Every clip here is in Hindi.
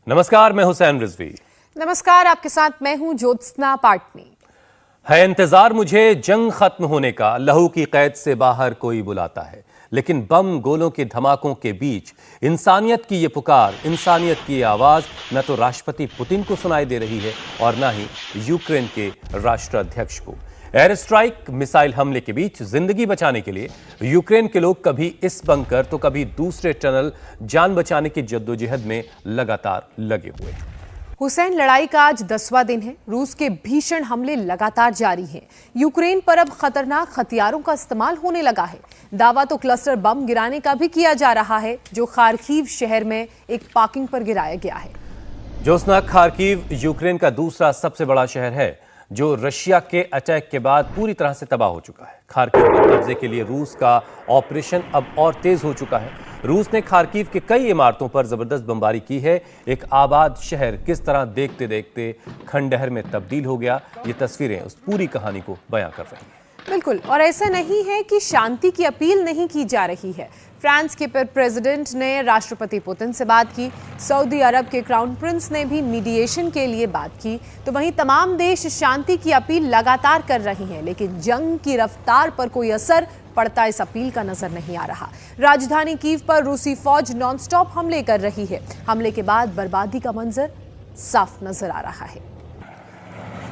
नमस्कार, मैं हुसैन रिजवी। नमस्कार, आपके साथ मैं हूं ज्योत्सना पाटनी। है इंतजार मुझे जंग खत्म होने का, लहू की कैद से बाहर कोई बुलाता है। लेकिन बम गोलों के धमाकों के बीच इंसानियत की ये पुकार, इंसानियत की ये आवाज न तो राष्ट्रपति पुतिन को सुनाई दे रही है और न ही यूक्रेन के राष्ट्राध्यक्ष को। एयर स्ट्राइक, मिसाइल हमले के बीच जिंदगी बचाने के लिए यूक्रेन के लोग कभी इस बंकर तो कभी दूसरे टनल जान बचाने की जद्दोजहद में लगातार लगे हुए हैं। हुसैन, लड़ाई का आज 10वां दिन है। रूस के भीषण हमले लगातार जारी हैं। यूक्रेन पर अब खतरनाक हथियारों का इस्तेमाल होने लगा है। दावा तो क्लस्टर बम गिराने का भी किया जा रहा है, जो खार्किव शहर में एक पार्किंग पर गिराया गया है। ज्योत्सना, खार्किव यूक्रेन का दूसरा सबसे बड़ा शहर है, जो रशिया के अटैक के बाद पूरी तरह से तबाह हो चुका है। खार्किव पर कब्जे के लिए रूस का ऑपरेशन अब और तेज हो चुका है। रूस ने खार्किव के कई इमारतों पर जबरदस्त बमबारी की है। एक आबाद शहर किस तरह देखते देखते खंडहर में तब्दील हो गया, ये तस्वीरें उस पूरी कहानी को बयां कर रही हैं। बिल्कुल, और ऐसा नहीं है कि शांति की अपील नहीं की जा रही है। फ्रांस के प्रेसिडेंट ने राष्ट्रपति पुतिन से बात की, सऊदी अरब के क्राउन प्रिंस ने भी मीडिएशन के लिए बात की। तो वहीं तमाम देश शांति की अपील लगातार कर रहे हैं, लेकिन जंग की रफ्तार पर कोई असर पड़ता इस अपील का नजर नहीं आ रहा। राजधानी कीव पर रूसी फौज नॉनस्टॉप हमले कर रही है। हमले के बाद बर्बादी का मंजर साफ नजर आ रहा है।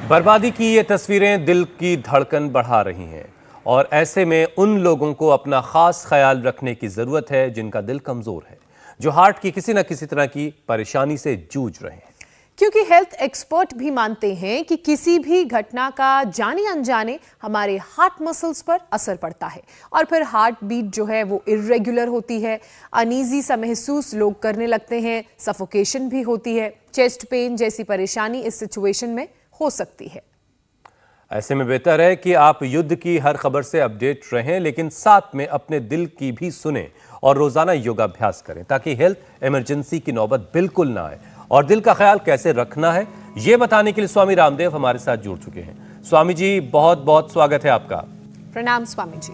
बर्बादी की ये तस्वीरें दिल की धड़कन बढ़ा रही हैं और ऐसे में उन लोगों को अपना खास ख्याल रखने की जरूरत है जिनका दिल कमजोर है, जो हार्ट की किसी न किसी तरह की परेशानी से जूझ रहे हैं। क्योंकि हेल्थ एक्सपर्ट भी मानते हैं कि किसी भी घटना का जाने अनजाने हमारे हार्ट मसल्स पर असर पड़ता है और फिर हार्ट बीट जो है वो इर्रेगुलर होती है। अनईजी सा महसूस लोग करने लगते हैं, सफोकेशन भी होती है, चेस्ट पेन जैसी परेशानी इस सिचुएशन में हो सकती है। ऐसे में बेहतर है कि आप युद्ध की हर खबर से अपडेट रहें, लेकिन साथ में अपने दिल की भी सुनें और रोजाना योगाभ्यास करें, ताकि हेल्थ इमरजेंसी की नौबत बिल्कुल ना आए। और दिल का ख्याल कैसे रखना है, ये बताने के लिए स्वामी रामदेव हमारे साथ जुड़ चुके हैं। स्वामी जी, बहुत बहुत स्वागत है आपका। प्रणाम स्वामी जी।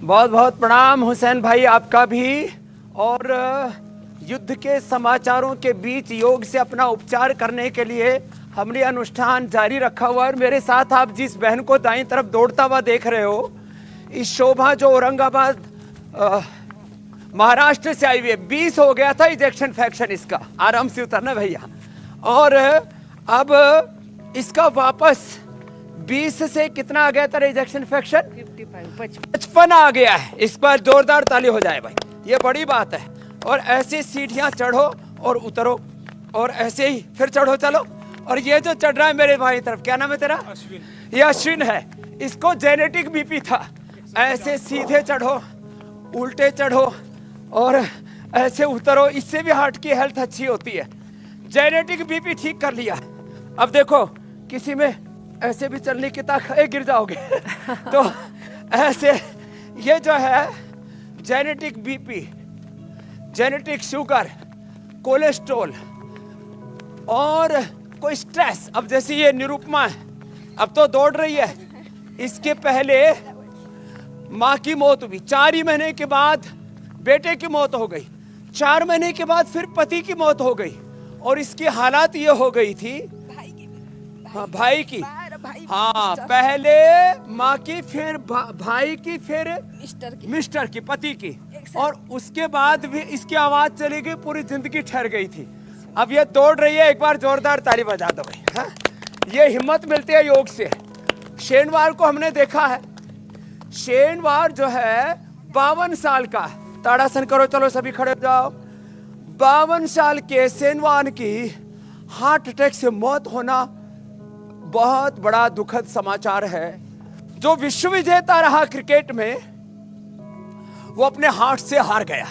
बहुत बहुत प्रणाम हुसैन भाई, आपका भी। और युद्ध के समाचारों के बीच योग से अपना उपचार करने के लिए हमने अनुष्ठान जारी रखा हुआ है। और मेरे साथ आप जिस बहन को दाईं तरफ दौड़ता हुआ देख रहे हो, इस शोभा जो औरंगाबाद महाराष्ट्र से आई हुई है। 20 हो गया था इजेक्शन फ्रैक्शन इसका, आराम से उतरना भैया। और अब इसका वापस 20 से कितना आ गया था इजेक्शन फ्रैक्शन? 55 आ गया है। इस पर जोरदार ताली हो जाए भाई, ये बड़ी बात है। और ऐसे सीढ़ियां चढ़ो और उतरो, और ऐसे ही फिर चढ़ो, चलो। और ये जो चढ़ रहा है मेरे भाई तरफ, क्या नाम है तेरा? अश्विन। ये अश्विन है। इसको जेनेटिक बीपी था। ऐसे सीधे चढ़ो, उल्टे चढ़ो और ऐसे उतरो, इससे भी हार्ट की हेल्थ अच्छी होती है। जेनेटिक बीपी ठीक कर लिया। अब देखो, किसी में ऐसे भी चलने की ताकत, गिर जाओगे तो ऐसे ये जो है genetic BP, genetic sugar, cholesterol और कोई स्ट्रेस। अब जैसे ये निरुपमा है, अब तो दौड़ रही है। इसके पहले माँ की मौत हुई, 4 ही महीने के बाद बेटे की मौत हो गई, 4 महीने के बाद फिर पति की मौत हो गई। और इसकी हालात ये हो गई थी, भाई की, हाँ, पहले माँ की, फिर भाई की, फिर मिस्टर की, पति की। और उसके बाद भी इसकी आवाज चली गई, पूरी जिंदगी ठहर गई थी। अब ये दौड़ रही है। एक बार जोरदार ताली बजा दो भाई। हाँ? ये हिम्मत मिलती है योग से। शेनवार को हमने देखा है। शेनवार जो है 52 साल का, ताड़ासन करो, चलो सभी खड़े हो जाओ। 52 साल के शेनवार की हार्ट अटैक से मौत होना बहुत बड़ा दुखद समाचार है। जो विश्व विजेता रहा क्रिकेट में, वो अपने हार्ट से हार गया,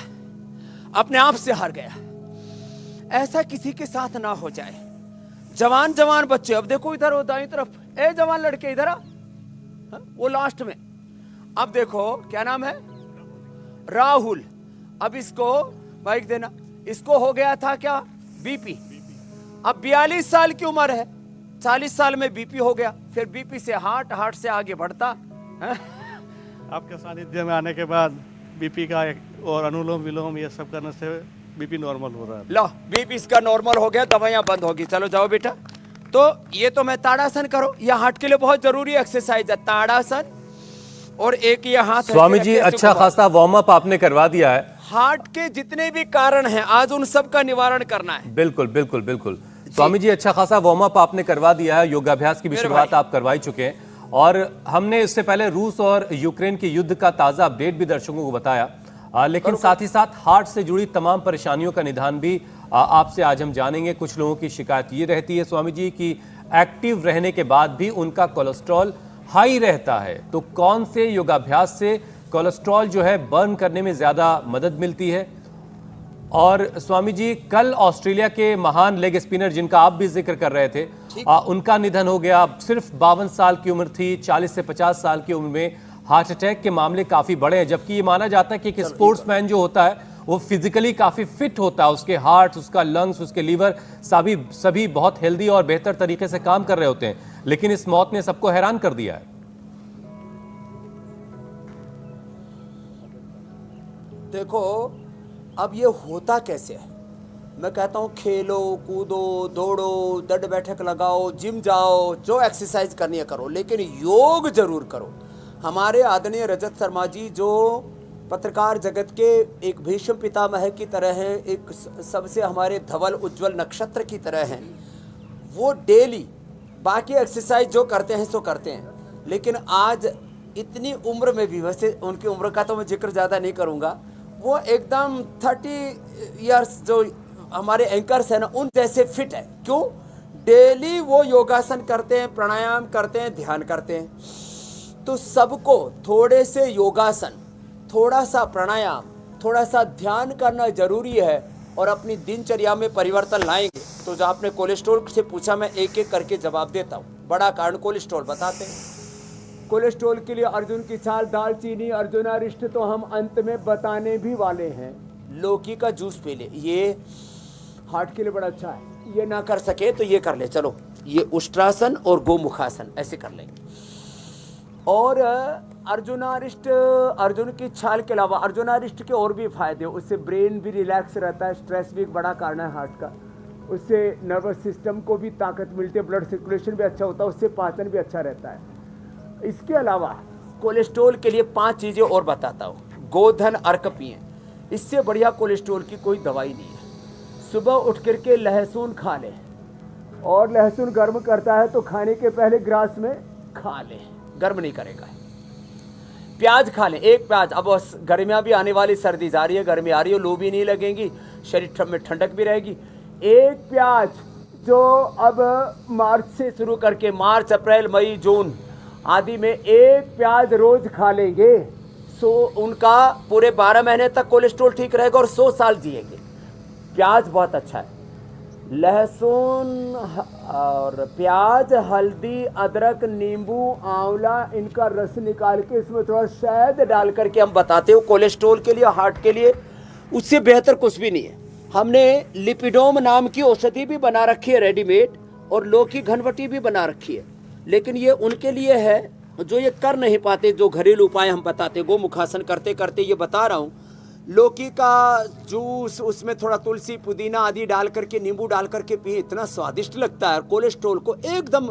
अपने आप से हार गया। ऐसा किसी के साथ ना हो जाए। जवान जवान बच्चे, अब देखो इधर हो दाईं तरफ, ए जवान लड़के इधर आ, वो लास्ट में। अब देखो क्या नाम है? राहुल। अब इसको माइक देना। इसको हो गया था क्या? बीपी। अब 42 साल की उम्र है, 40 साल में बीपी हो गया, फिर बीपी से हार्ट, हार्ट से आगे बढ़ता है? आपके सानिध्य में आने के बाद बीपी का और अनुलोम विलोम ये सब करने से बीपी नॉर्मल हो रहा है। लो बीपी इसका नॉर्मल हो गया, दवाइयां बंद होगी। चलो जाओ बेटा। तो ये तो मैं ताड़ासन करो, ये हार्ट के लिए बहुत जरूरी एक्सरसाइज है ताड़ासन। और एक ये हाथ स्वामी जी अच्छा खासा वार्म अप आपने करवा दिया है। हार्ट के जितने भी कारण हैं आज उन सब का निवारण करना है। बिल्कुल बिल्कुल बिल्कुल स्वामी जी अच्छा खासा वार्म अप आपने करवा दिया है। योगाभ्यास की भी शुरुआत आप करवाई चुके हैं और हमने इससे पहले रूस और यूक्रेन के युद्ध का ताजा अपडेट भी दर्शकों को बताया। लेकिन साथ ही साथ हार्ट से जुड़ी तमाम परेशानियों का निदान भी आपसे आज हम जानेंगे। कुछ लोगों की शिकायत ये रहती है स्वामी जी कि एक्टिव रहने के बाद भी उनका कोलेस्ट्रॉल हाई रहता है, तो कौन से योगाभ्यास से कोलेस्ट्रॉल जो है बर्न करने में ज्यादा मदद मिलती है? और स्वामी जी कल ऑस्ट्रेलिया के महान लेग स्पिनर जिनका आप भी जिक्र कर रहे थे उनका निधन हो गया। सिर्फ 52 साल की उम्र थी। 40 से 50 साल की उम्र में हार्ट अटैक के मामले काफी बड़े हैं, जबकि ये माना जाता है कि एक स्पोर्ट्समैन जो होता है वो फिजिकली काफी फिट होता है, उसके हार्ट, उसका लंग्स, उसके लीवर सभी बहुत हेल्दी और बेहतर तरीके से काम कर रहे होते हैं, लेकिन इस मौत ने सबको हैरान कर दिया है। देखो अब ये होता कैसे है, मैं कहता हूँ खेलो कूदो दौड़ो दंड बैठक लगाओ जिम जाओ जो एक्सरसाइज करनी है करो, लेकिन योग जरूर करो। हमारे आदरणीय रजत शर्मा जी जो पत्रकार जगत के एक भीष्म पितामह की तरह हैं, एक सबसे हमारे धवल उज्जवल नक्षत्र की तरह हैं, वो डेली बाकी एक्सरसाइज जो करते हैं सो करते हैं, लेकिन आज इतनी उम्र में भी, वैसे उनकी उम्र का तो मैं जिक्र ज़्यादा नहीं करूँगा, वो एकदम 30 इयर्स जो हमारे एंकर्स हैं ना उन जैसे फिट है। क्यों? डेली वो योगासन करते हैं, प्राणायाम करते हैं, ध्यान करते हैं। तो सबको थोड़े से योगासन, थोड़ा सा प्राणायाम, थोड़ा सा ध्यान करना जरूरी है और अपनी दिनचर्या में परिवर्तन लाएंगे। तो जो आपने कोलेस्ट्रॉल से पूछा मैं एक एक करके जवाब देता हूँ। बड़ा कारण कोलेस्ट्रॉल बताते हैं। कोलेस्ट्रॉल के लिए अर्जुन की छाल, दालचीनी, अर्जुनारिष्ट तो हम अंत में बताने भी वाले हैं। लौकी का जूस पी ले, ये हार्ट के लिए बड़ा अच्छा है। ये ना कर सके तो ये कर ले। चलो ये उष्ट्रासन और गोमुखासन ऐसे कर लेंगे। और अर्जुनारिष्ट, अर्जुन की छाल के अलावा अर्जुनारिष्ट के और भी फायदे, उससे ब्रेन भी रिलैक्स रहता है, स्ट्रेस भी एक बड़ा कारण है हार्ट का, उससे नर्वस सिस्टम को भी ताकत मिलती है, ब्लड सर्कुलेशन भी अच्छा होता है, उससे पाचन भी अच्छा रहता है। इसके अलावा कोलेस्ट्रॉल के लिए 5 चीज़ें और बताता हूँ। गोधन अर्क पिएं, इससे बढ़िया कोलेस्ट्रॉल की कोई दवाई नहीं है। सुबह उठ करके लहसुन खा लें, और लहसुन गर्म करता है तो खाने के पहले ग्रास में खा लें, गर्म नहीं करेगा। प्याज खा लें, एक प्याज। अब गर्मियाँ भी आने वाली, सर्दी जा रही है, गर्मी आ रही है, लू भी नहीं लगेंगी, शरीर में ठंडक भी रहेगी। एक प्याज जो अब मार्च से शुरू करके मार्च, अप्रैल, मई, जून आदि में एक प्याज रोज खा लेंगे, सो उनका पूरे 12 महीने तक कोलेस्ट्रॉल ठीक रहेगा और 100 साल जिएंगे। प्याज बहुत अच्छा है। लहसुन और प्याज, हल्दी, अदरक, नींबू, आंवला, इनका रस निकाल के इसमें थोड़ा शहद डाल करके हम बताते हो कोलेस्ट्रॉल के लिए, हार्ट के लिए, उससे बेहतर कुछ भी नहीं है। हमने लिपिडोम नाम की औषधि भी बना रखी है रेडीमेड, और लौकी घनवटी भी बना रखी है, लेकिन ये उनके लिए है जो ये कर नहीं पाते, जो घरेलू उपाय हम बताते। गोमुखासन करते करते ये बता रहा हूँ, लौकी का जूस, उसमें थोड़ा तुलसी, पुदीना आदि डाल करके, नींबू डाल करके पिए, इतना स्वादिष्ट लगता है। कोलेस्ट्रॉल को एकदम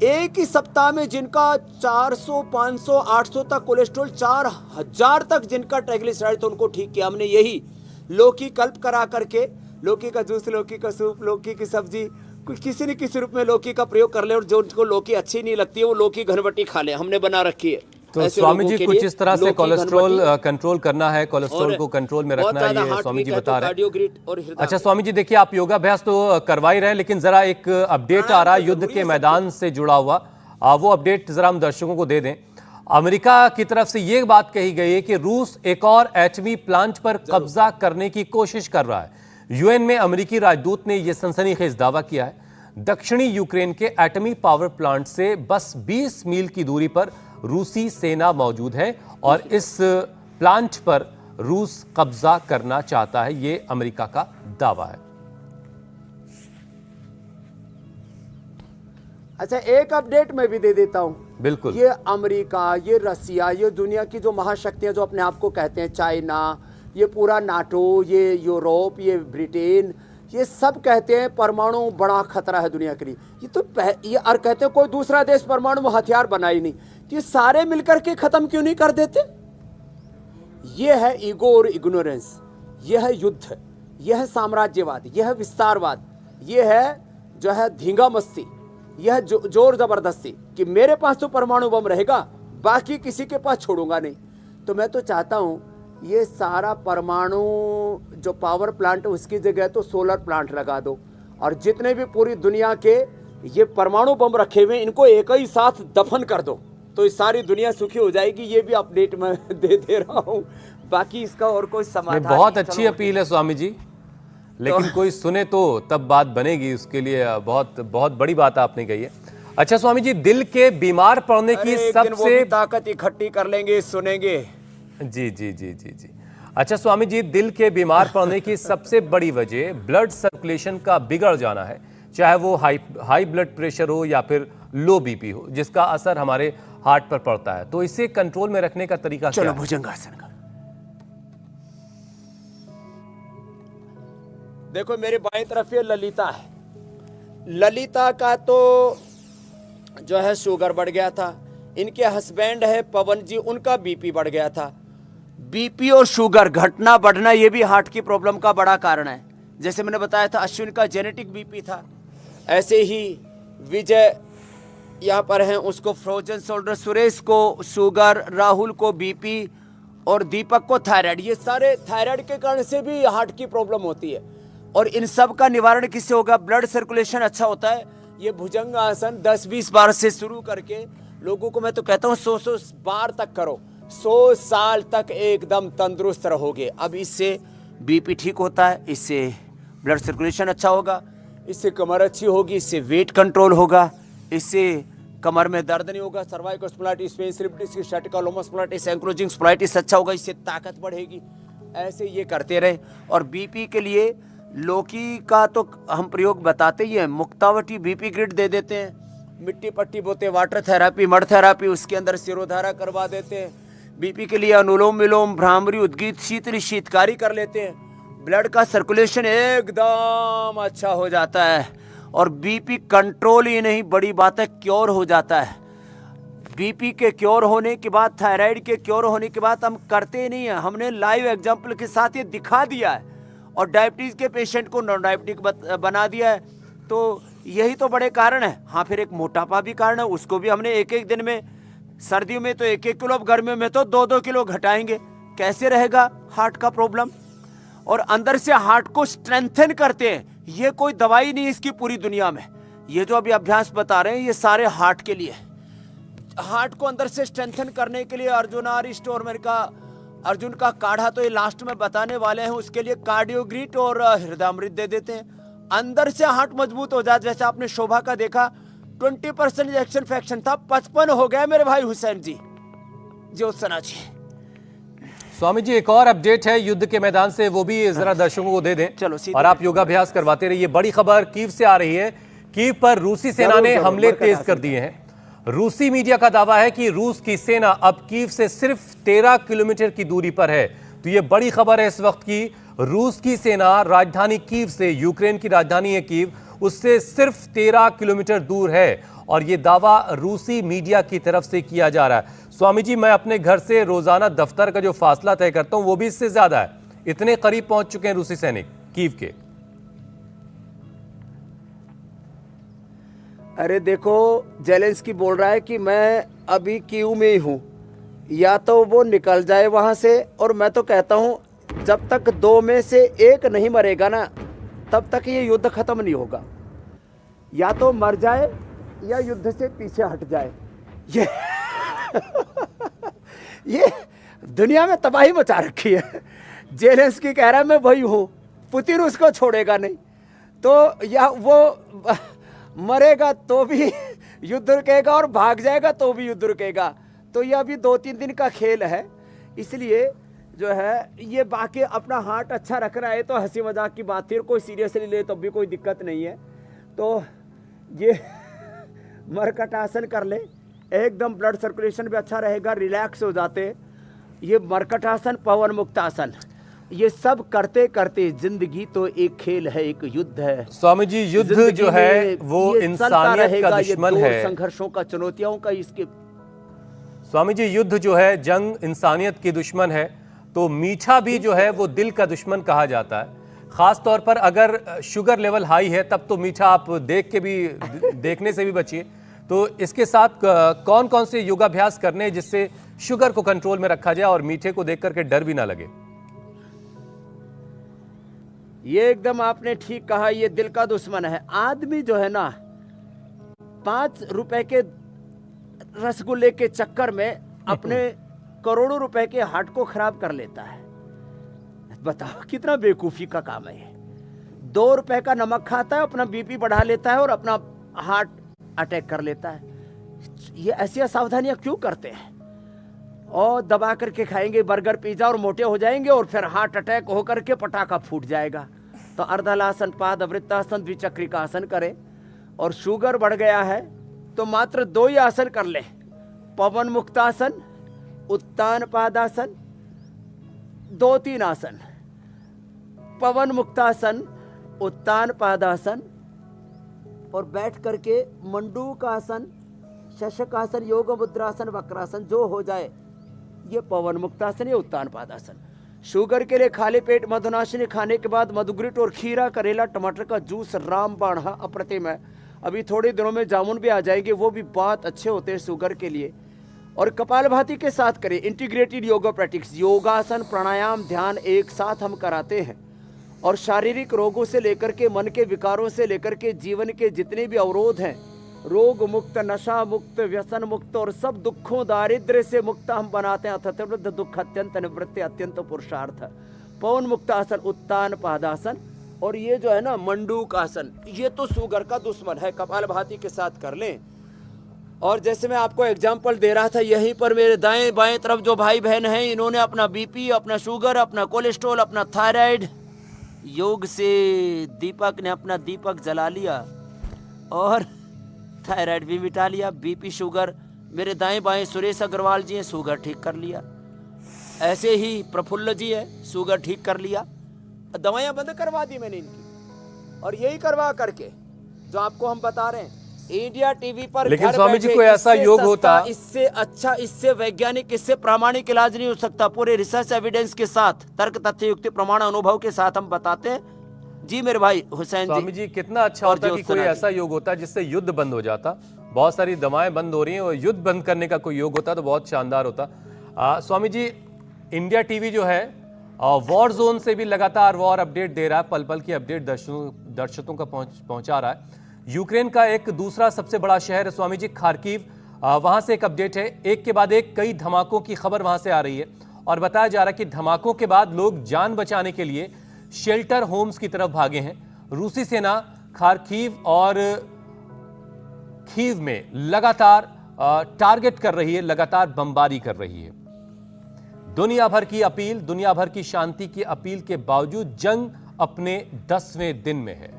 एक ही सप्ताह में जिनका 400, 500, 800 तक कोलेस्ट्रॉल, 4000 तक जिनका ट्राइग्लिसराइड, तो उनको ठीक किया हमने यही लौकी कल्प करा करके। लौकी का जूस, लौकी का सूप, लौकी की सब्जी, किसी न किसी रूप में लौकी का प्रयोग कर ले, और जो उनको लौकी अच्छी नहीं लगती है वो लौकी घनवटी खा ले, हमने बना रखी है। तो स्वामी जी कुछ इस तरह से कोलेस्ट्रॉल कंट्रोल करना है, कोलेस्ट्रॉल को कंट्रोल में रखना है, ये स्वामी जी बता रहे हैं। अच्छा स्वामी जी देखिए, आप योगाभ्यास तो करवा ही रहे हैं, लेकिन जरा एक अपडेट आ रहा है युद्ध के मैदान से जुड़ा हुआ, वो अपडेट जरा हम दर्शकों को दे दें। अमेरिका की तरफ से ये बात कही गई है कि रूस एक और एटमी प्लांट पर कब्जा करने की कोशिश कर रहा है। यूएन में अमेरिकी राजदूत ने यह सनसनीखेज दावा किया है। दक्षिणी यूक्रेन के एटमी पावर प्लांट से बस 20 मील की दूरी पर रूसी सेना मौजूद है और इस प्लांट पर रूस कब्जा करना चाहता है, ये अमेरिका का दावा है। अच्छा एक अपडेट मैं भी दे देता हूं। बिल्कुल। ये अमेरिका, ये रसिया, ये दुनिया की जो महाशक्तियां जो अपने आप को कहते हैं, चाइना, ये पूरा नाटो, ये यूरोप, ये ब्रिटेन, ये सब कहते हैं परमाणु बड़ा खतरा है दुनिया के लिए। ये तो ये और कहते हैं कोई दूसरा देश परमाणु हथियार बना ही नहीं, तो ये सारे मिलकर के खत्म क्यों नहीं कर देते? ये है ईगो और इग्नोरेंस, ये है युद्ध, यह है साम्राज्यवाद, यह है विस्तारवाद, यह है जो है धींगा मस्ती, यह है जोर जबरदस्ती कि मेरे पास तो परमाणु बम रहेगा, बाकी किसी के पास छोड़ूंगा नहीं। तो मैं तो चाहता हूं ये सारा परमाणु जो पावर प्लांट है उसकी जगह तो सोलर प्लांट लगा दो, और जितने भी पूरी दुनिया के ये परमाणु बम रखे हुए इनको एक ही साथ दफन कर दो, तो ये सारी दुनिया सुखी हो जाएगी। ये भी अपडेट मैं दे रहा हूँ, बाकी इसका और कोई समाधान बहुत नहीं। अच्छी अपील है स्वामी जी, लेकिन कोई सुने तो तब बात बनेगी, उसके लिए बहुत बहुत बड़ी बात आपने कही है। अच्छा स्वामी जी, दिल के बीमार पड़ने की एक दिन वो सबसे भी ताकत इकट्ठी कर लेंगे, सुनेंगे। जी जी जी जी जी। अच्छा स्वामी जी, दिल के बीमार पड़ने की सबसे बड़ी वजह ब्लड सर्कुलेशन का बिगड़ जाना है, चाहे वो हाई ब्लड प्रेशर हो या फिर लो बीपी हो, जिसका असर हमारे हार्ट पर पड़ता है। तो इसे कंट्रोल में रखने का तरीका क्या चलो है? भुजंगासन का देखो, मेरे बाएं तरफ ये ललिता है। ललिता का तो जो है शुगर बढ़ गया था, इनके हस्बैंड है पवन जी, उनका बीपी बढ़ गया था। बीपी और शुगर घटना बढ़ना ये भी हार्ट की प्रॉब्लम का बड़ा कारण है। जैसे मैंने बताया था अश्विन का जेनेटिक बीपी था, ऐसे ही विजय यहाँ पर हैं, उसको फ्रोजन शोल्डर, सुरेश को शुगर, राहुल को बीपी और दीपक को थायराइड। ये सारे थायराइड के कारण से भी हार्ट की प्रॉब्लम होती है, और इन सब का निवारण किससे होगा? ब्लड सर्कुलेशन अच्छा होता है। ये भुजंग आसन 10-20 बार से शुरू करके लोगों को मैं तो कहता हूँ 100 बार तक करो, 100 साल तक एकदम तंदुरुस्त रहोगे। अब इससे बीपी ठीक होता है, इससे ब्लड सर्कुलेशन अच्छा होगा, इससे कमर अच्छी होगी, इससे वेट कंट्रोल होगा, इससे कमर में दर्द नहीं होगा, सर्वाइकल स्पॉन्डिलाइटिस, पेन स्लिपिटिस, स्टैटिका लोमस स्पॉन्डिलाइटिस, एंक्लोजिंग स्पॉन्डिलाइटिस अच्छा होगा, इससे ताकत बढ़ेगी। ऐसे ये करते रहे। और बीपी के लिए लौकी का तो हम प्रयोग बताते ही हैं, मुक्तावटी बीपी ग्रिड दे देते हैं, मिट्टी पट्टी बोते, वाटर थेरापी, मड थेरापी, उसके अंदर सिरोधारा करवा देते हैं। बीपी के लिए अनुलोम विलोम, भ्रामरी, उद्गीत, शीतली, शीतकारी कर लेते हैं। ब्लड का सर्कुलेशन एकदम अच्छा हो जाता है, और बीपी कंट्रोल ही नहीं, बड़ी बात है, क्योर हो जाता है। बीपी के क्योर होने के बाद, थायराइड के क्योर होने के बाद हम करते नहीं हैं, हमने लाइव एग्जाम्पल के साथ ये दिखा दिया है, और डायबिटीज के पेशेंट को नॉन डायबिटिक बना दिया है। तो यही तो बड़े कारण है। हाँ, फिर एक मोटापा भी कारण है, उसको भी हमने एक एक दिन में, सर्दियों में तो 1-1 किलो, अब गर्मियों में तो 2-2 किलो घटाएंगे। कैसे रहेगा हार्ट का प्रॉब्लम? और अंदर से हार्ट को स्ट्रेंथन करते हैं, ये कोई दवाई नहीं इसकी पूरी दुनिया में। ये जो अभी अभ्यास बता रहे हैं ये सारे हार्ट के लिए। हार्ट को अंदर से स्ट्रेंथन करने के लिए अर्जुनारी स्टोर में का अर्जुन का काढ़ा तो ये लास्ट में बताने वाले हैं, उसके लिए कार्डियोग्रीट और हृदयामृत दे देते हैं। अंदर से हार्ट मजबूत हो जाए। जैसे आपने शोभा का देखा, 20% इंजेक्शन फ्रैक्शन था, 55 हो गया मेरे भाई हुसैन जी, ज्योत्सना जी। स्वामी जी, एक और अपडेट है युद्ध के मैदान से, वो भी जरा दर्शकों को दे दें। चलो, और आप योगाभ्यास करवाते रहिए। बड़ी खबर कीव से आ रही है। कीव पर रूसी सेना ने हमले तेज कर दिए हैं। रूसी मीडिया का दावा है कि रूस की सेना अब कीव से सिर्फ 13 किलोमीटर की दूरी पर है। तो ये बड़ी खबर है इस वक्त की। रूस की सेना राजधानी कीव से, यूक्रेन की राजधानी है कीव, उससे सिर्फ 13 किलोमीटर दूर है, और ये दावा रूसी मीडिया की तरफ से किया जा रहा है। स्वामी जी, मैं अपने घर से रोजाना दफ्तर का जो फासला तय करता हूं वो भी इससे ज्यादा है। इतने करीब पहुंच चुके हैं रूसी सैनिक कीव के। अरे देखो, जेलेंस्की बोल रहा है कि मैं अभी कीव में ही हूं, या तो वो निकल जाए वहां से, और मैं तो कहता हूं जब तक 2 में से 1 नहीं मरेगा ना, तब तक ये युद्ध खत्म नहीं होगा। या तो मर जाए या युद्ध से पीछे हट जाए। ये दुनिया में तबाही मचा रखी है। जेलेंस्की कह रहा है मैं वही हूं, पुतिन उसको छोड़ेगा नहीं। तो या वो मरेगा तो भी युद्ध रुकेगा, और भाग जाएगा तो भी युद्ध रुकेगा। तो ये अभी 2-3 दिन का खेल है। इसलिए जो है ये बाकी अपना हार्ट अच्छा रख रहा है तो हंसी मजाक की बात थी, और कोई सीरियसली ले तो भी कोई दिक्कत नहीं है। तो ये मरकट आसन कर ले, एकदम ब्लड सर्कुलेशन भी अच्छा रहेगा, रिलैक्स हो जाते। ये मरकट आसन, पवन मुक्त आसन, ये सब करते करते जिंदगी तो एक खेल है, एक युद्ध है। स्वामी जी, युद्ध जिंदगी जो है में वो ये चलता इंसानियत रहेगा, का ये दुश्मन दौर है। संघर्षों का, चुनौतियों का, इसके स्वामी जी, युद्ध जो है, जंग इंसानियत की दुश्मन है, तो मीठा भी जो है वो दिल का दुश्मन कहा जाता है। खास तौर पर अगर शुगर लेवल हाई है तब तो मीठा आप देखने से भी बचिए। तो इसके साथ कौन कौन से योगाभ्यास करने हैं जिससे शुगर को कंट्रोल में रखा जाए और मीठे को देख करके डर भी ना लगे? ये एकदम आपने ठीक कहा, ये दिल का दुश्मन है। आदमी जो है ना 5 रुपए के रसगुल्ले के चक्कर में अपने करोड़ों रुपए के हार्ट को खराब कर लेता है। बताओ कितना बेवकूफी का काम है। 2 रुपए का नमक खाता है, अपना बीपी बढ़ा लेता है और अपना हार्ट अटैक कर लेता है। ये ऐसी असावधानियां क्यों करते हैं? और दबा करके खाएंगे बर्गर पिज्जा और मोटे हो जाएंगे और फिर हार्ट अटैक होकर के पटाखा फूट जाएगा। तो अर्धलासन, पाद वृत्तासन, द्विचक्रिका आसन करें। और शुगर बढ़ गया है तो मात्र 2 ही आसन कर ले, पवन मुक्तासन, उत्तान पादासन, 2-3 आसन। पवन मुक्तासन, उत्तान पादासन, और बैठ करके मंडूकासन, शशकासन, योग मुद्रासन, वक्रासन, जो हो जाए। ये पवन मुक्तासन, ये उत्तान पादासन। शुगर के लिए खाली पेट मधुनाशिनी खाने के बाद मधुग्रिट और खीरा, करेला, टमाटर का जूस रामबाण अप्रतिम है। अभी थोड़े दिनों में जामुन भी आ जाएंगे, वो भी बहुत अच्छे होते हैं शुगर के लिए। और कपालभाति के साथ करें इंटीग्रेटेड योगा प्रैक्टिस, योगासन, प्राणायाम, ध्यान एक साथ हम कराते हैं। और शारीरिक रोगों से लेकर के मन के विकारों से लेकर के जीवन के जितने भी अवरोध हैं, रोग मुक्त, नशा मुक्त, व्यसन मुक्त और सब दुखों दारिद्र्य से मुक्त हम बनाते हैं। अतः दुख अत्यंत निवृत्ति, अत्यंत पुरुषार्थ। पवन मुक्तासन, उत्तान पादासन, और ये जो है ना मंडूक आसन, ये तो शुगर का दुश्मन है। कपालभाति के साथ कर लें। और जैसे मैं आपको एग्जाम्पल दे रहा था, यहीं पर मेरे दाएं बाएं तरफ जो भाई बहन हैं, इन्होंने अपना बीपी, अपना शुगर, अपना कोलेस्ट्रॉल, अपना थायराइड, योग से दीपक ने अपना दीपक जला लिया और थायराइड भी मिटा लिया। बीपी, शुगर, मेरे दाएं बाएं सुरेश अग्रवाल जी हैं, शुगर ठीक कर लिया। ऐसे ही प्रफुल्ल जी है, शुगर ठीक कर लिया। दवाइयां बंद करवा दी मैंने इनकी। और यही करवा करके जो आपको हम बता रहे हैं इंडिया टीवी पर, लेकिन स्वामी जी कोई ऐसा योग होता, इससे अच्छा, इससे वैज्ञानिक, इससे प्रामाणिक इलाज नहीं हो सकता। पूरे रिसर्च एविडेंस के साथ, तर्क तथ्य युक्ति प्रमाण अनुभव के साथ हम बताते हैं। जी मेरे भाई हुसैन जी। स्वामी जी कितना अच्छा होता कि कोई ऐसा योग होता जिससे युद्ध बंद हो जाता। बहुत सारी दवाएं बंद हो रही हैं और युद्ध बंद करने का कोई योग होता तो बहुत शानदार होता। स्वामी जी, इंडिया टीवी जो है वॉर जोन से भी लगातार वॉर अपडेट दे रहा है, पल पल की अपडेट दर्शकों का पहुंचा रहा है। यूक्रेन का एक दूसरा सबसे बड़ा शहर है स्वामी जी, खार्किव, वहां से एक अपडेट है। एक के बाद एक कई धमाकों की खबर वहां से आ रही है और बताया जा रहा है कि धमाकों के बाद लोग जान बचाने के लिए शेल्टर होम्स की तरफ भागे हैं। रूसी सेना खार्किव और खीव में लगातार टारगेट कर रही है, लगातार बमबारी कर रही है। दुनिया भर की अपील, दुनिया भर की शांति की अपील के बावजूद जंग अपने 10वें दिन में है।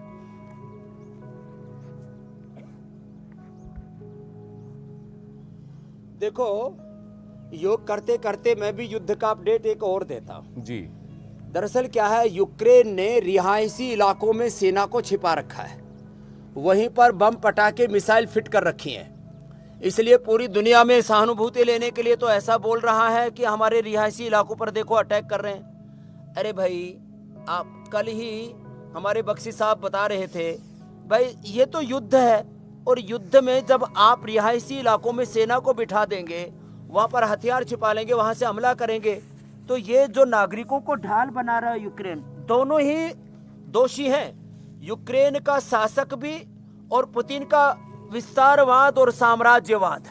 देखो, योग करते करते मैं भी युद्ध का अपडेट एक और देता हूं जी। दरअसल क्या है, यूक्रेन ने रिहायशी इलाकों में सेना को छिपा रखा है, वहीं पर बम पटाखे मिसाइल फिट कर रखी हैं। इसलिए पूरी दुनिया में सहानुभूति लेने के लिए तो ऐसा बोल रहा है कि हमारे रिहायशी इलाकों पर देखो अटैक कर रहे हैं। अरे भाई, आप कल ही हमारे बख्शी साहब बता रहे थे, भाई ये तो युद्ध है, और युद्ध में जब आप रिहायशी इलाकों में सेना को बिठा देंगे, वहां पर हथियार छिपा लेंगे, वहां से हमला करेंगे, तो ये जो नागरिकों को ढाल बना रहा है यूक्रेन, दोनों ही दोषी हैं। यूक्रेन का शासक भी और पुतिन का विस्तारवाद और साम्राज्यवाद।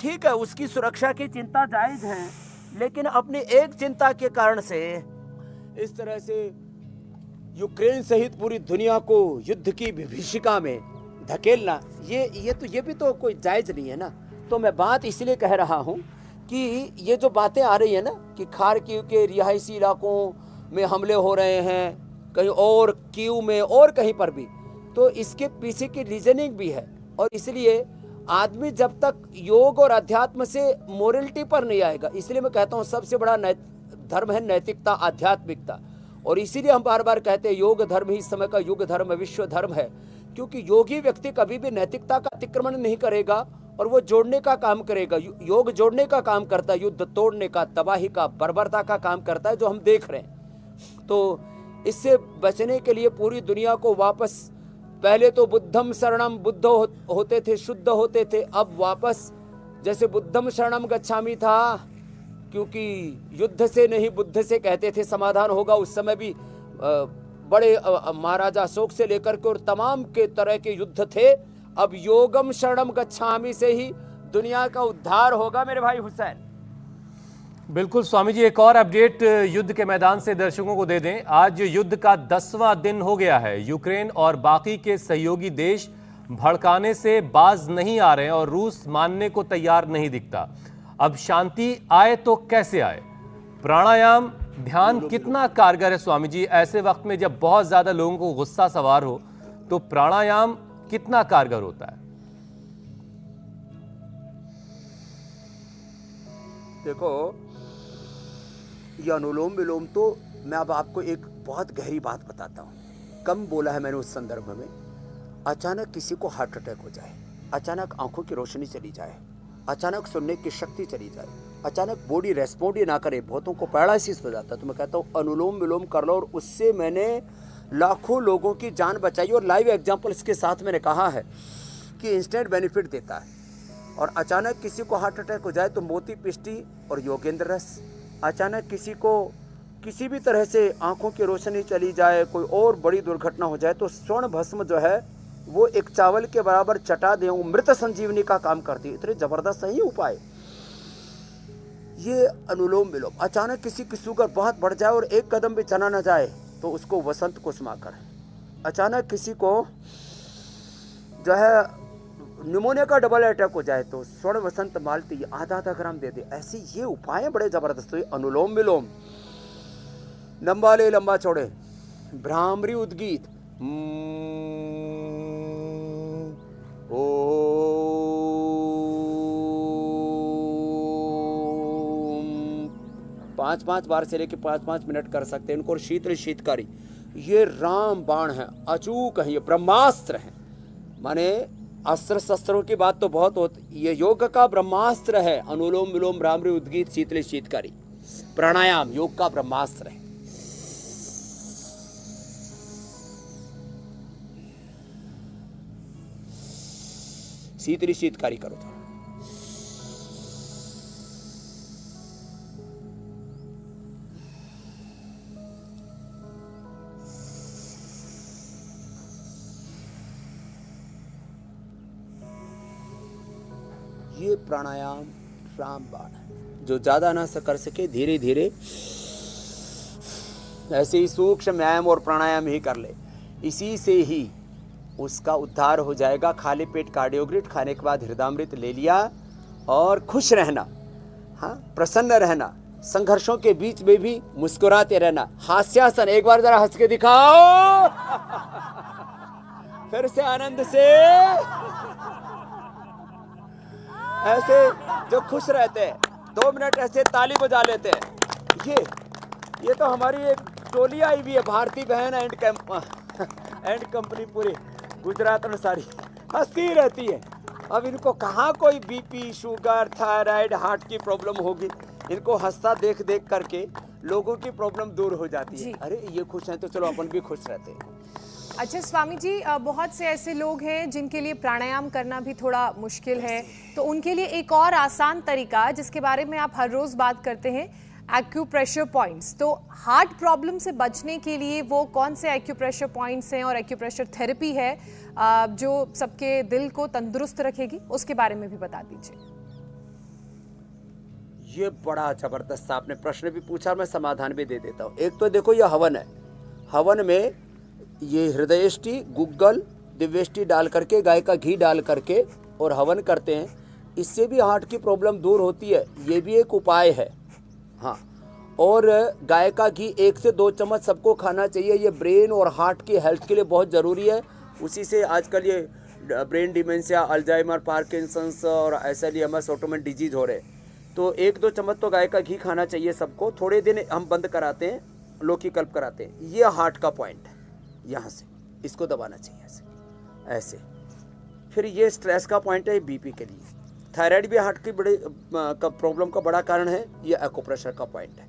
ठीक है, उसकी सुरक्षा की चिंता जायज है, लेकिन अपनी एक चिंता के कारण से इस तरह से यूक्रेन सहित पूरी दुनिया को युद्ध की विभीषिका में धकेलना, ये भी तो कोई जायज नहीं है ना। तो मैं बात इसलिए कह रहा हूं कि ये जो बातें आ रही है ना कि खार्किव के रिहायशी इलाकों में हमले हो रहे हैं, कहीं और कीव में और कहीं पर भी, तो इसके पीछे की रीजनिंग भी है। और इसलिए आदमी जब तक योग और अध्यात्म से मोरलिटी पर नहीं आएगा, इसलिए मैं कहता हूँ सबसे बड़ा धर्म है नैतिकता, आध्यात्मिकता। और इसीलिए हम बार बार कहते हैं योग धर्म ही इस समय का युग धर्म, विश्व धर्म है, क्योंकि योगी व्यक्ति कभी भी नैतिकता का अतिक्रमण नहीं करेगा और वो जोड़ने का काम करेगा। योग जोड़ने का काम करता है, युद्ध तोड़ने का, तबाही का, बर्बरता का काम करता है, जो हम देख रहे हैं। तो इससे बचने के लिए पूरी दुनिया को वापस, पहले तो बुद्धम शरणम, बुद्ध होते थे, शुद्ध होते थे, अब वापस जैसे बुद्धम शरणम गच्छामि था, क्योंकि युद्ध से नहीं बुद्ध से कहते थे समाधान होगा। उस समय भी बड़े महाराजा अशोक से लेकर के और तमाम के तरह के युद्ध थे। अब योगम शरणम गच्छामि से ही दुनिया का उद्धार होगा मेरे भाई हुसैन। बिल्कुल स्वामी जी, एक और अपडेट युद्ध के मैदान से दर्शकों को दे दें। आज युद्ध का 10वां दिन हो गया है। यूक्रेन और बाकी के सहयोगी देश भड़काने से बाज नहीं आ रहे हैं और रूस मानने को तैयार नहीं दिखता। अब शांति आए तो कैसे आए? प्राणायाम, ध्यान कितना कारगर है स्वामी जी ऐसे वक्त में जब बहुत ज्यादा लोगों को गुस्सा सवार हो, तो प्राणायाम कितना कारगर होता है? देखो, यह अनुलोम विलोम तो मैं अब आपको एक बहुत गहरी बात बताता हूँ। कम बोला है मैंने उस संदर्भ में। अचानक किसी को हार्ट अटैक हो जाए, अचानक आंखों की रोशनी चली जाए, अचानक सुनने की शक्ति चली जाए, अचानक बॉडी रेस्पॉन्ड ही ना करे, बहुतों को पैरालिसिस हो जाता है, तो मैं कहता हूँ अनुलोम विलोम कर लो। और उससे मैंने लाखों लोगों की जान बचाई और लाइव एग्जाम्पल्स के साथ मैंने कहा है कि इंस्टेंट बेनिफिट देता है। और अचानक किसी को हार्ट अटैक हो जाए तो मोती पिष्टी और योगेंद्र रस, अचानक किसी को किसी भी तरह से आंखों की रोशनी चली जाए, कोई और बड़ी दुर्घटना हो जाए, तो स्वर्ण भस्म जो है वो एक चावल के बराबर चटा दें, वो मृत संजीवनी का काम करती है। इतने जबरदस्त सही उपाय ये अनुलोम विलोम। अचानक किसी की शुगर बहुत बढ़ जाए और एक कदम भी चला ना जाए तो उसको वसंत कुसुमाकर। अचानक किसी को जो है निमोनिया का डबल अटैक हो जाए तो स्वर्ण वसंत मालती आधा ग्राम दे दे। ऐसे ये उपाय बड़े जबरदस्त हुए। अनुलोम विलोम, लंबा ले लंबा छोड़े, भ्रामरी उद्गीत, ओम 5-5 बार से लेके 5-5 मिनट कर सकते हैं इनको। और शीतल शीतकारी, ये राम बाण है, अचूक है, ये ब्रह्मास्त्र है। माने अस्त्र शस्त्रों की बात तो बहुत होती, ये योग का ब्रह्मास्त्र है। अनुलोम विलोम, भ्रामरी उद्गीत, शीतल शीतकारी, प्राणायाम योग का ब्रह्मास्त्र है। शीतली शीतकारी करो तो। ये प्राणायाम रामबाण है। जो ज्यादा ना कर सके धीरे धीरे ऐसे ही सूक्ष्म व्यायाम और प्राणायाम ही कर ले, इसी से ही उसका उद्धार हो जाएगा। खाली पेट कार्डियोग्रिड खाने के बाद हृदयामृत ले लिया और खुश रहना, हाँ, प्रसन्न रहना, संघर्षों के बीच में भी मुस्कुराते रहना। हास्यासन एक बार जरा हंस के दिखाओ, फिर से आनंद से, ऐसे जो खुश रहते हैं 2 मिनट ऐसे ताली बजा लेते हैं। ये तो हमारी एक टोली आई हुई है, भारती बहन एंड कंपनी पूरी गुजरात में सारी हंसती रहती है। अब इनको कहाँ कोई बीपी, शुगर, थायराइड, हार्ट की प्रॉब्लम होगी। इनको हंसता देख देख करके लोगों की प्रॉब्लम दूर हो जाती है। अरे ये खुश हैं तो चलो अपन भी खुश रहते हैं। अच्छा स्वामी जी, बहुत से ऐसे लोग हैं जिनके लिए प्राणायाम करना भी थोड़ा मुश्किल है, तो उनके लिए एक और आसान तरीका जिसके बारे में आप हर रोज बात करते हैं, एक्यूप्रेशर पॉइंट्स। तो हार्ट प्रॉब्लम से बचने के लिए वो कौन से एक्यूप्रेशर पॉइंट्स हैं और एक्यूप्रेशर थेरेपी है जो सबके दिल को तंदुरुस्त रखेगी, उसके बारे में भी बता दीजिए। ये बड़ा जबरदस्त आपने प्रश्न भी पूछा, मैं समाधान भी दे देता हूँ। एक तो देखो ये हवन है, हवन में ये हृदयष्टि, गुग्गल, दिव्यष्टि डाल करके, गाय का घी डाल करके और हवन करते हैं। इससे भी हार्ट की प्रॉब्लम दूर होती है, ये भी एक उपाय है। हाँ, और गाय का घी 1 से 2 चम्मच सबको खाना चाहिए। ये ब्रेन और हार्ट की हेल्थ के लिए बहुत ज़रूरी है। उसी से आजकल ये ब्रेन डिमेंशिया, अल्जाइमर, पार्किंसंस और एसएलईएमएस, ऑटोमेन डिजीज हो रहे। तो 1-2 चम्मच तो गाय का घी खाना चाहिए सबको। थोड़े दिन हम बंद कराते हैं लोकी कल्प कराते हैं, ये हार्ट का पॉइंट है, यहाँ से इसको दबाना चाहिए ऐसे ऐसे। फिर ये स्ट्रेस का पॉइंट है बीपी के लिए। थायराइड भी हार्ट की बड़ी प्रॉब्लम का बड़ा कारण है, ये एक्यूप्रेशर का पॉइंट है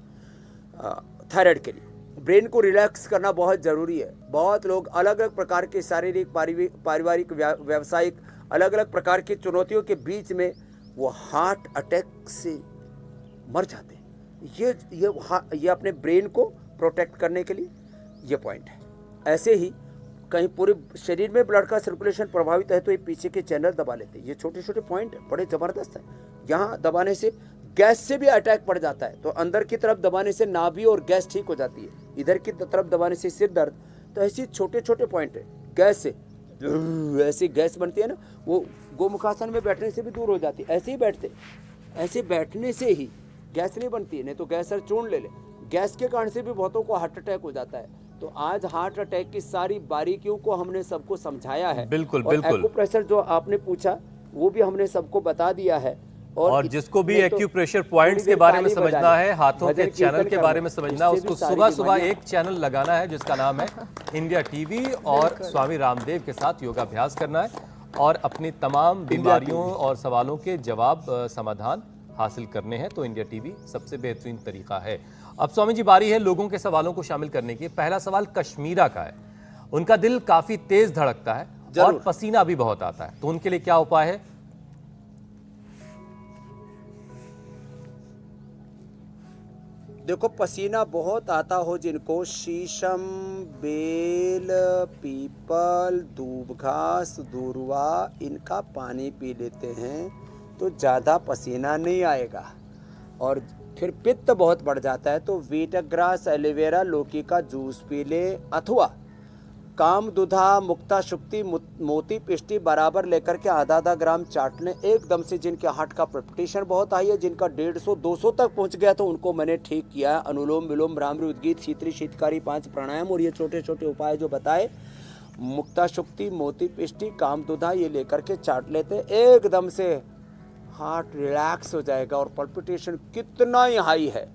थायराइड के लिए। ब्रेन को रिलैक्स करना बहुत ज़रूरी है। बहुत लोग अलग अलग प्रकार के शारीरिक, पारिवारिक, व्यावसायिक अलग अलग प्रकार की चुनौतियों के बीच में वो हार्ट अटैक से मर जाते हैं। ये अपने ब्रेन को प्रोटेक्ट करने के लिए ये पॉइंट है। ऐसे ही कहीं पूरे शरीर में ब्लड का सर्कुलेशन प्रभावित है तो ये पीछे के चैनल दबा लेते हैं। ये छोटे छोटे पॉइंट बड़े ज़बरदस्त हैं। यहाँ दबाने से गैस से भी अटैक पड़ जाता है, तो अंदर की तरफ दबाने से नाभि और गैस ठीक हो जाती है, इधर की तरफ दबाने से सिर दर्द। तो ऐसे छोटे छोटे पॉइंट है, गैस से ऐसी गैस बनती है ना, वो गोमुखासन में बैठने से भी दूर हो जाती है। ऐसे ही बैठते, ऐसे बैठने से ही गैस नहीं बनती है, नहीं तो गैस सर चूर्ण ले ले। गैस के कारण से भी बहुतों को हार्ट अटैक हो जाता है। तो आज हार्ट अटैक की सारी बारीकियों को हमने सबको समझाया है। बिल्कुल, और बिल्कुल। एक्यूप्रेशर जो आपने पूछा वो भी हमने सबको बता दिया है। और जिसको भी नहीं तो एक्यूप्रेशर पॉइंट्स के थोड़ी बारे देर में ताली समझना बजा है, ले, हाथों के भजन चैनल कीर्तन के कर बारे ले, में समझना है, उससे भी उसको सारी सुबह सुबह बीमारियां- एक चैनल लगाना है जिसका नाम है इंडिया टीवी, और स्वामी रामदेव के साथ योगाभ्यास करना है और अपनी तमाम बीमारियों और सवालों के जवाब, समाधान हासिल करने हैं। तो इंडिया टीवी सबसे बेहतरीन तरीका है। अब स्वामी जी, बारी है लोगों के सवालों को शामिल करने की। पहला सवाल कश्मीरा का है। उनका दिल काफी तेज धड़कता है और जरूर। पसीना भी बहुत आता है, तो उनके लिए क्या उपाय है? देखो, पसीना बहुत आता हो जिनको, शीशम, बेल, पीपल, दूब घास, दूर्वा, इनका पानी पी लेते हैं तो ज़्यादा पसीना नहीं आएगा। और फिर पित्त बहुत बढ़ जाता है तो वीटग्रास, एलोवेरा, लौकी का जूस पी ले, अथवा कामदुधा, मुक्ता शुक्ति, मोती पिष्टी बराबर लेकर के आधा ग्राम चाट लें एकदम से। जिनके हार्ट का पल्पिटेशन बहुत हाई है, जिनका 150-200 तक पहुंच गया, तो उनको मैंने ठीक किया है। अनुलोम विलोम, भ्रामरी, उद्गीत, शीतली, शीतकारी, 5 प्राणायाम और ये छोटे छोटे उपाय जो बताए, मुक्ता शुक्ति, मोती पिष्टी, कामदुधा, ये लेकर के चाट लेते, एकदम से हार्ट रिलैक्स हो जाएगा। और पल्पिटेशन कितना ही हाई है,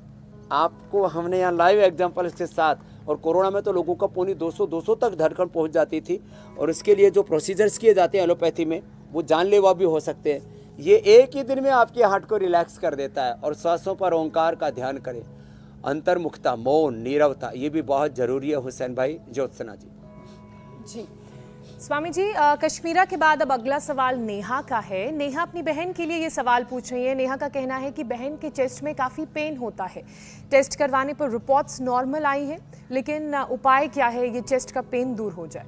आपको हमने यहाँ लाइव एग्जाम्पल के साथ। और कोरोना में तो लोगों का पौनी 200 तक धड़कन पहुँच जाती थी, और इसके लिए जो प्रोसीजर्स किए जाते हैं एलोपैथी में, वो जानलेवा भी हो सकते हैं। ये एक ही दिन में आपके हार्ट को रिलैक्स कर देता है। और सांसों पर ओंकार का ध्यान करें, अंतर्मुखता, मौन, नीरवता, ये भी बहुत ज़रूरी है। हुसैन भाई, ज्योत्सना जी। जी स्वामी जी, कश्मीरा के बाद अब अगला सवाल नेहा का है। नेहा अपनी बहन के लिए ये सवाल पूछ रही है। नेहा का कहना है कि बहन के चेस्ट में काफ़ी पेन होता है। टेस्ट करवाने पर रिपोर्ट्स नॉर्मल आई हैं, लेकिन उपाय क्या है ये चेस्ट का पेन दूर हो जाए?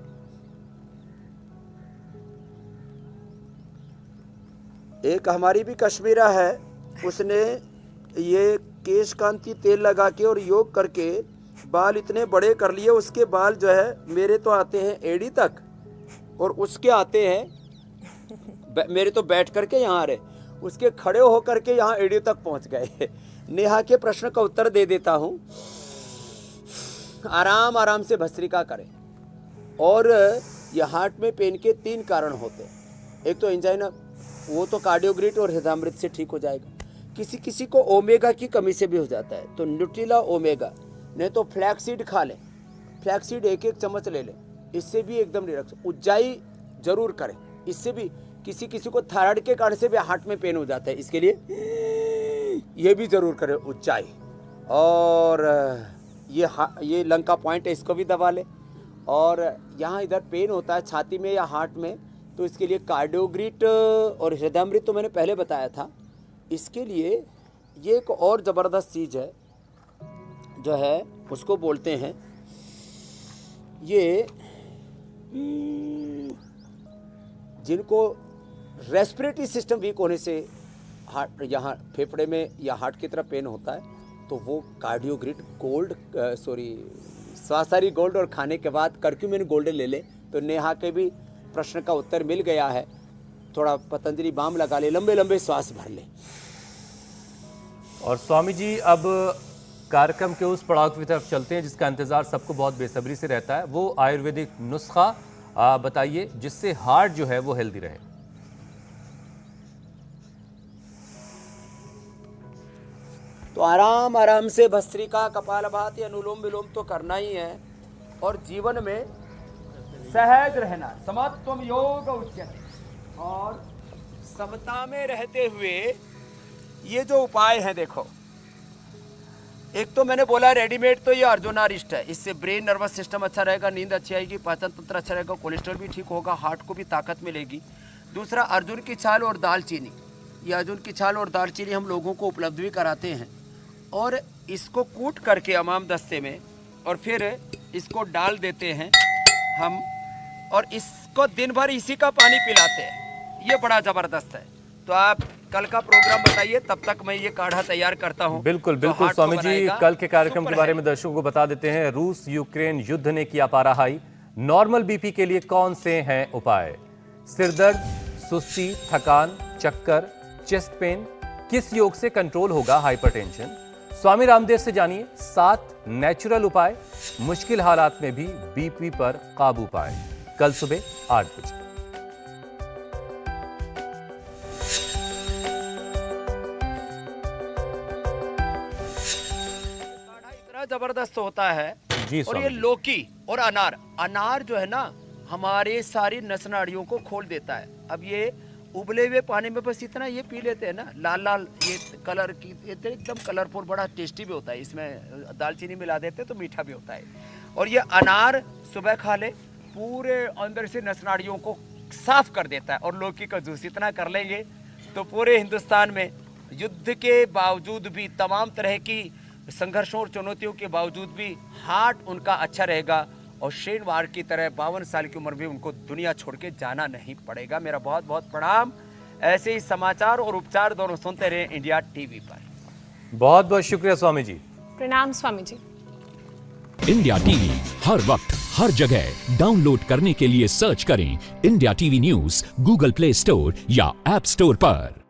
एक हमारी भी कश्मीरा है, उसने ये केश कांति तेल लगा के और योग करके बाल इतने बड़े कर लिए, उसके बाल जो है मेरे तो आते हैं एड़ी तक, और उसके आते हैं मेरे तो बैठ करके यहाँ आ रहे, उसके खड़े होकर के यहाँ एड़ी तक पहुँच गए। नेहा के प्रश्न का उत्तर दे देता हूँ। आराम आराम से भस्त्रिका करें। और ये हार्ट में पेन के 3 कारण होते हैं। एक तो एंजाइना, वो तो कार्डियोग्रिट और हृदयामृत से ठीक हो जाएगा। किसी किसी को ओमेगा की कमी से भी हो जाता है, तो न्यूट्रिला ओमेगा, नहीं तो फ्लैक्सीड खा लें। फ्लैक्सीड 1-1 चम्मच ले लें, इससे भी एकदम रिलैक्स। उज्जाई जरूर करें, इससे भी किसी किसी को थायराइड के कारण से भी हार्ट में पेन हो जाता है, इसके लिए ये भी जरूर करें उज्जाई। और ये लंग का पॉइंट है, इसको भी दबा लें। और यहाँ इधर पेन होता है छाती में या हार्ट में, तो इसके लिए कार्डियोग्रिट और हृदयामृत तो मैंने पहले बताया था। इसके लिए ये एक और ज़बरदस्त चीज़ है जो है, उसको बोलते हैं ये, जिनको रेस्पिरेटरी सिस्टम वीक होने से हार्ट, यहाँ फेफड़े में या हार्ट की तरफ पेन होता है, तो वो कार्डियोग्रिट गोल्ड, स्वासारी गोल्ड और खाने के बाद कर्क्यूमिन गोल्ड ले लें। तो नेहा के भी प्रश्न का उत्तर मिल गया है। थोड़ा पतंजलि बाम लगा ले, लंबे लंबे श्वास भर ले। और स्वामी जी, अब कार्यक्रम के उस पड़ाव की तरफ चलते हैं जिसका इंतजार सबको बहुत बेसब्री से रहता है। वो आयुर्वेदिक नुस्खा बताइए जिससे हार्ट जो है वो हेल्दी रहे। तो आराम आराम से भस्त्रिका, कपालभाति, अनुलोम विलोम तो करना ही है, और जीवन में सहज रहना। समत्वम योग उच्यते, और समता में रहते हुए ये जो उपाय हैं, देखो, एक तो मैंने बोला रेडीमेड तो ये अर्जुनारिष्ट है, इससे ब्रेन नर्वस सिस्टम अच्छा रहेगा, नींद अच्छी आएगी, पाचन तंत्र अच्छा रहेगा, कोलेस्ट्रॉल भी ठीक होगा, हार्ट को भी ताकत मिलेगी। दूसरा, अर्जुन की छाल और दालचीनी, ये अर्जुन की छाल और दालचीनी हम लोगों को उपलब्ध भी कराते हैं, और इसको कूट करके अमाम दस्ते में, और फिर इसको डाल देते हैं हम, और इसको दिन भर इसी का पानी पिलाते हैं। ये बड़ा ज़बरदस्त है। तो आप कल का प्रोग्राम बताइए, तब तक मैं ये काढ़ा तैयार करता हूँ। बिल्कुल बिल्कुल स्वामी जी, कल के कार्यक्रम के बारे में दर्शकों को बता देते हैं। रूस यूक्रेन युद्ध ने किया पारा हाई। नॉर्मल बीपी के लिए कौन से हैं उपाय? सिरदर्द, सुस्ती, थकान, चक्कर, चेस्ट पेन, किस योग से कंट्रोल होगा हाइपरटेंशन? स्वामी रामदेव से जानिए 7 नेचुरल उपाय मुश्किल हालात में भी बीपी पर काबू पाए। कल सुबह 8 बजे। इतना जबरदस्त होता है। जी और ये लौकी और अनार जो है ना, हमारे सारी नस नाड़ियों को खोल देता है। अब ये उबले हुए पानी में बस इतना ये पी लेते हैं ना, लाल लाल ये कलर की, ये तो एकदम कलरफुल, बड़ा टेस्टी भी होता है। इसमें दालचीनी मिला देते हैं तो मीठा भी होता है। और ये अनार सुबह खा ले, पूरे अंदर से नस नाड़ियों को साफ कर देता है। और लौकी का जूस इतना कर लेंगे तो पूरे हिंदुस्तान में युद्ध के बावजूद भी, तमाम तरह की संघर्षों और चुनौतियों के बावजूद भी हार्ट उनका अच्छा रहेगा, और शेनवार की तरह 52 साल की उम्र में उनको दुनिया छोड़ के जाना नहीं पड़ेगा। मेरा बहुत बहुत प्रणाम। ऐसे ही समाचार और उपचार दोनों सुनते रहे इंडिया टीवी पर। बहुत बहुत शुक्रिया स्वामी जी। प्रणाम स्वामी जी। इंडिया टीवी हर वक्त हर जगह डाउनलोड करने के लिए सर्च करें India TV news Google play store या ऐप स्टोर पर।